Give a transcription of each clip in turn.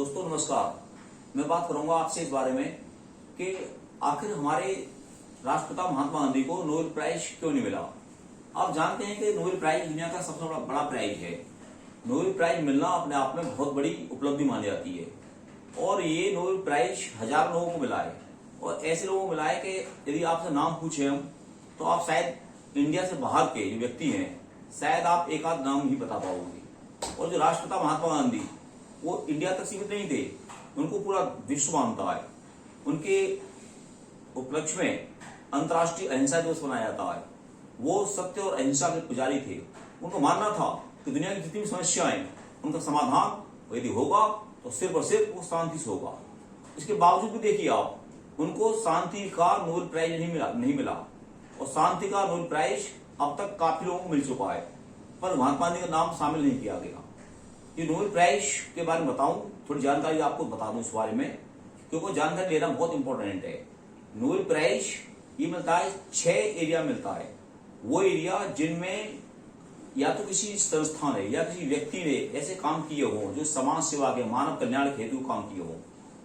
दोस्तों नमस्कार। मैं बात करूंगा आपसे इस बारे में कि आखिर हमारे राष्ट्रपिता महात्मा गांधी को नोबेल प्राइज क्यों नहीं मिला। आप जानते हैं कि नोबेल प्राइज दुनिया का सबसे बड़ा प्राइज है। नोबेल प्राइज मिलना अपने आप में बहुत बड़ी उपलब्धि मानी जाती है और ये नोबेल प्राइज हजारों लोगों को मिला है और ऐसे लोगों को मिला है कि यदि आपसे नाम पूछे हम तो आप शायद इंडिया से बाहर के जो व्यक्ति हैं शायद आप एक आध नाम ही बता पाओगे। और जो राष्ट्रपिता महात्मा गांधी वो इंडिया तक सीमित नहीं थे, उनको पूरा विश्व मानता है। उनके उपलक्ष्य में अंतर्राष्ट्रीय अहिंसा दिवस मनाया जाता है। वो सत्य और अहिंसा के पुजारी थे। उनको मानना था कि दुनिया की जितनी भी समस्याएं उनका समाधान यदि होगा तो सिर्फ और सिर्फ वो शांति से होगा। इसके बावजूद भी देखिए आप, उनको शांति का नोबेल प्राइज नहीं मिला और शांति का नोबेल प्राइज अब तक काफी लोगों को मिल चुका है, पर महात्मा गांधी का नाम शामिल नहीं किया गया। ये नोबेल प्राइज के बारे में बताऊं, थोड़ी जानकारी आपको बता दूं इस बारे में, क्योंकि जानकारी लेना बहुत इंपॉर्टेंट है। नोबेल प्राइज ये मिलता है 6 एरिया मिलता है। वो एरिया जिनमें या तो किसी संस्था ने या किसी व्यक्ति ने ऐसे काम किए हो जो समाज सेवा के मानव कल्याण के हेतु काम किए हो,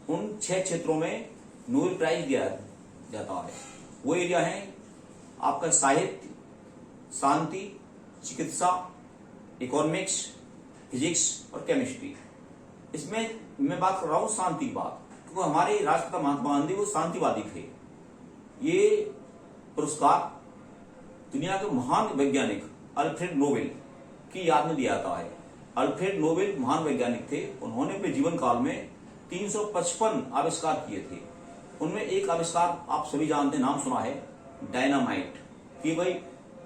उन 6 क्षेत्रों में नोबेल प्राइज दिया जाता है। वो एरिया है आपका साहित्य, शांति, चिकित्सा, इकोनॉमिक्स, फिजिक्स और केमिस्ट्री। इसमें मैं बात कर रहा हूं शांति की बात, क्योंकि हमारे राष्ट्रपिता महात्मा गांधी वो शांतिवादी थे। ये पुरस्कार दुनिया के महान वैज्ञानिक अल्फ्रेड नोबेल की याद में दिया जाता है। अल्फ्रेड नोबेल महान वैज्ञानिक थे। उन्होंने अपने जीवन काल में 355 आविष्कार किए थे। उनमें एक आविष्कार आप सभी जानते हैं, नाम सुना है, डायनामाइट। कि भाई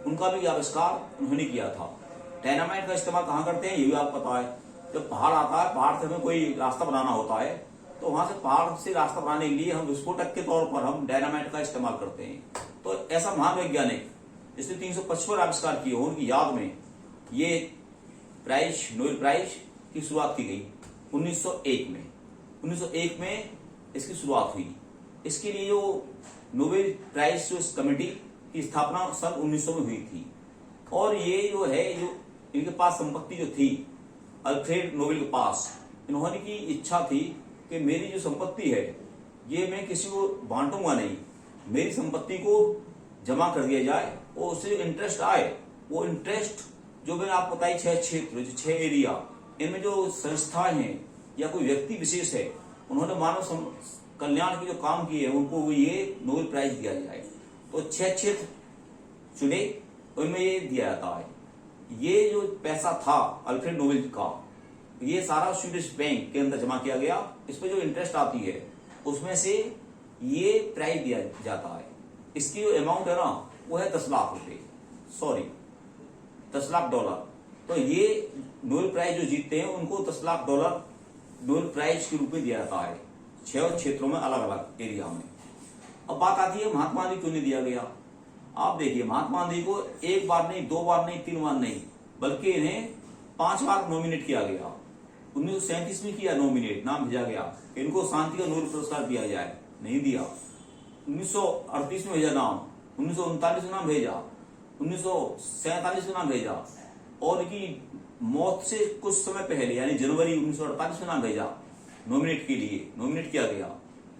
उनका भी आविष्कार उन्होंने किया था। डायनामाइट का इस्तेमाल कहाँ करते हैं ये भी आपको पता है। जब पहाड़ आता है, पहाड़ से हमें कोई रास्ता बनाना होता है तो वहां से पहाड़ से रास्ता बनाने के लिए हम विस्फोटक के तौर पर हम डायनामाइट का इस्तेमाल करते हैं। तो ऐसा महान वैज्ञानिक जिसने 355 आविष्कार किए हो, उनकी याद में ये प्राइज, नोबेल प्राइज की शुरुआत की गई 1901 में। 1901 में इसकी शुरुआत हुई। इसके लिए जो नोबेल प्राइज कमेटी की स्थापना सन 1900 में हुई थी। और ये जो है, जो इनके पास संपत्ति जो थी अल्फ्रेड नोबेल के पास, इन्होंने की इच्छा थी कि मेरी जो संपत्ति है ये मैं किसी को बांटूंगा नहीं, मेरी संपत्ति को जमा कर दिया जाए और उससे जो इंटरेस्ट आए वो इंटरेस्ट जो मैंने आपको बताई 6 क्षेत्र, जो 6 एरिया, इनमें जो संस्थाएं हैं या कोई व्यक्ति विशेष है उन्होंने मानव कल्याण के जो काम किए हैं उनको ये नोबेल प्राइज दिया जाए। तो 6 क्षेत्र चुने, उनमें ये दिया जाता है। ये जो पैसा था अल्फ्रेड नोबेल का, ये सारा स्वीडिश बैंक के अंदर जमा किया गया। इस पे जो इंटरेस्ट आती है उसमें से ये प्राइज दिया जाता है। इसकी जो अमाउंट है ना वो है 10 लाख रुपए, 10 लाख डॉलर। तो ये नोबेल प्राइज जो जीतते हैं उनको 10 लाख डॉलर नोबेल प्राइज के रूप में दिया जाता है 6 क्षेत्रों में, अलग अलग एरिया में। अब बात आती है महात्मा गांधी क्यों नहीं दिया गया। आप देखिए, महात्मा गांधी को 1 बार नहीं, 2 बार नहीं, 3 बार नहीं, बल्कि इन्हें 5 बार नॉमिनेट किया गया। 1937 में किया नॉमिनेट, नाम भेजा गया, इनको शांति का नोबेल पुरस्कार दिया जाए, नहीं दिया। 1938 में भेजा नाम, 1939 में नाम भेजा, 1947 में नाम भेजा और इनकी मौत से कुछ समय पहले यानी जनवरी 1948 में नाम भेजा नॉमिनेट के लिए, नॉमिनेट किया गया।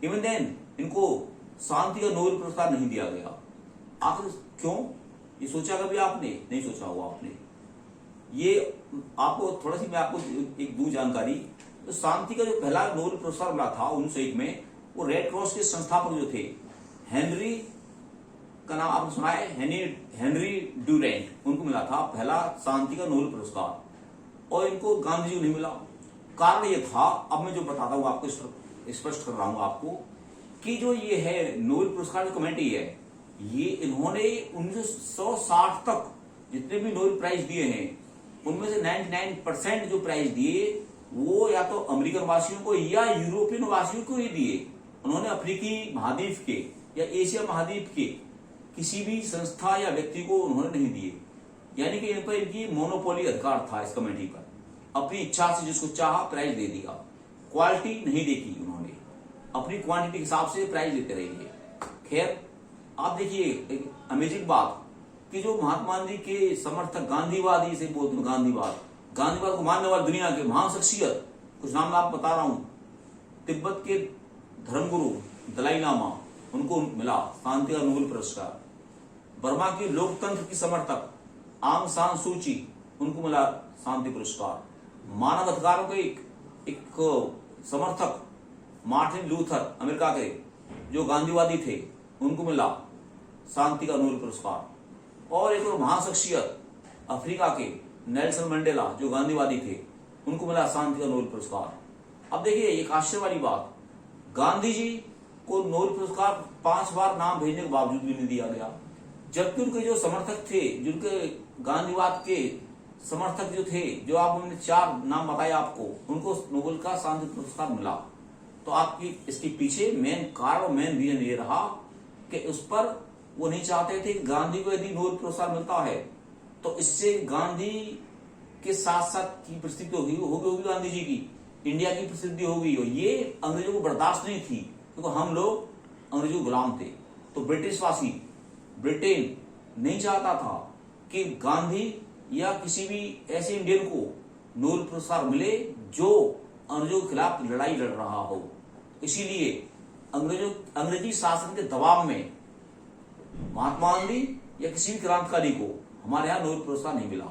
इवन देन इनको शांति का नोबेल पुरस्कार नहीं दिया गया। आखिर क्यों, ये सोचा कभी आपने? नहीं सोचा होगा आपने। ये आपको थोड़ा सी मैं आपको एक दूं जानकारी। तो शांति का जो पहला नोबेल पुरस्कार मिला था 1901 में, वो रेड क्रॉस के संस्थापक जो थे हेनरी, का नाम आपने सुना है, हेनरी ड्यूरेंट, उनको मिला था पहला शांति का नोबेल पुरस्कार और इनको गांधी जी को नहीं मिला। कारण ये था, अब मैं जो बताता हूँ आपको, स्पष्ट कर रहा हूँ आपको, कि जो ये है नोबेल पुरस्कार जो कमेटी है, ये इन्होंने 1960 तक जितने भी नोबेल प्राइज दिए हैं उनमें से 99% जो प्राइज दिए वो या तो अमेरिकन वासियों को या यूरोपियन वासियों को ही दिए। उन्होंने अफ्रीकी महाद्वीप के या एशिया महाद्वीप के किसी भी संस्था या व्यक्ति को उन्होंने नहीं दिए। यानी कि इन पर इनकी मोनोपोली अधिकार था इस कमेटी पर। अपनी इच्छा से जिसको चाहा प्राइज दे दिया। क्वालिटी नहीं देखी उन्होंने, अपनी क्वांटिटी के हिसाब से प्राइज देते रहिए। खैर, आप देखिए एक अमेजिंग बात कि जो महात्मा गांधी के समर्थक गांधीवादी से बोलते हैं, गांधीवाद को मानने वाली दुनिया के महान शख्सियत, कुछ नाम मैं आपको बता रहा हूं, तिब्बत के धर्मगुरु दलाई लामा, उनको मिला शांति का नोबेल पुरस्कार। बर्मा की लोकतंत्र की समर्थक आंग सान सू ची, उनको मिला शांति पुरस्कार। मानव अधिकारों के एक समर्थक मार्टिन लूथर, अमेरिका के जो गांधीवादी थे, उनको मिला शांति का नोबेल पुरस्कार। और एक और महान शख्सियत अफ्रीका के नेल्सन मंडेला, जो गांधीवादी थे, उनको मिला शांति का नोबेल पुरस्कार। अब देखिए एक आश्चर्य वाली बात, गांधी जी को नोबेल पुरस्कार 5 बार नाम भेजने के बावजूद भी नहीं दिया गया, जबकि उनके जो समर्थक थे, जिनके गांधीवाद के समर्थक जो थे, जो आपने 4 नाम बताए आपको, उनको नोबेल का शांति पुरस्कार मिला। तो आपकी इसके पीछे मेन कारण, मेन रीजन ये रहा कि उस पर वो नहीं चाहते थे कि गांधी को यदि नोबेल पुरस्कार मिलता है तो इससे गांधी के साथ साथ की प्रसिद्धि होगी गांधी जी की, इंडिया की प्रसिद्धि होगी। और ये अंग्रेजों को बर्दाश्त नहीं थी, क्योंकि हम लोग अंग्रेजों के गुलाम थे। तो ब्रिटिशवासी, ब्रिटेन नहीं चाहता था कि गांधी या किसी भी ऐसे इंडियन को नोबेल पुरस्कार मिले जो अंग्रेजों के खिलाफ लड़ाई लड़ रहा हो। इसीलिए अंग्रेजी शासन के दबाव में महात्मा गांधी या किसी भी क्रांतिकारी को हमारे यहाँ नोबेल पुरस्कार नहीं मिला।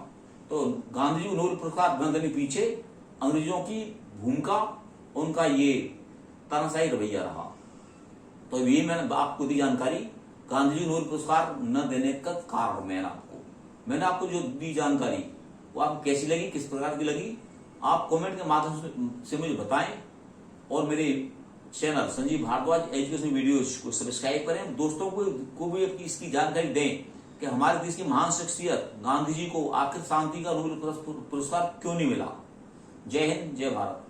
तो गांधी जी को नोबेल पुरस्कार न देने पीछे अंग्रेजों की भूमिका, उनका ये तानाशाही रवैया रहा। तो ये मैंने आपको दी जानकारी, गांधी जी नोबेल पुरस्कार न देने का कारण मैंने आपको जो दी जानकारी, वो आपको कैसी लगी, किस प्रकार की लगी, आप कमेंट के माध्यम से मुझे बताएं। और मेरे channel Sanjeev Bhardwaj education videos को सब्सक्राइब करें। दोस्तों को भी इसकी जानकारी दें कि हमारे देश की महान शख्सियत गांधी जी को आखिर शांति का नोबेल पुरस्कार क्यों नहीं मिला। जय हिंद, जय भारत।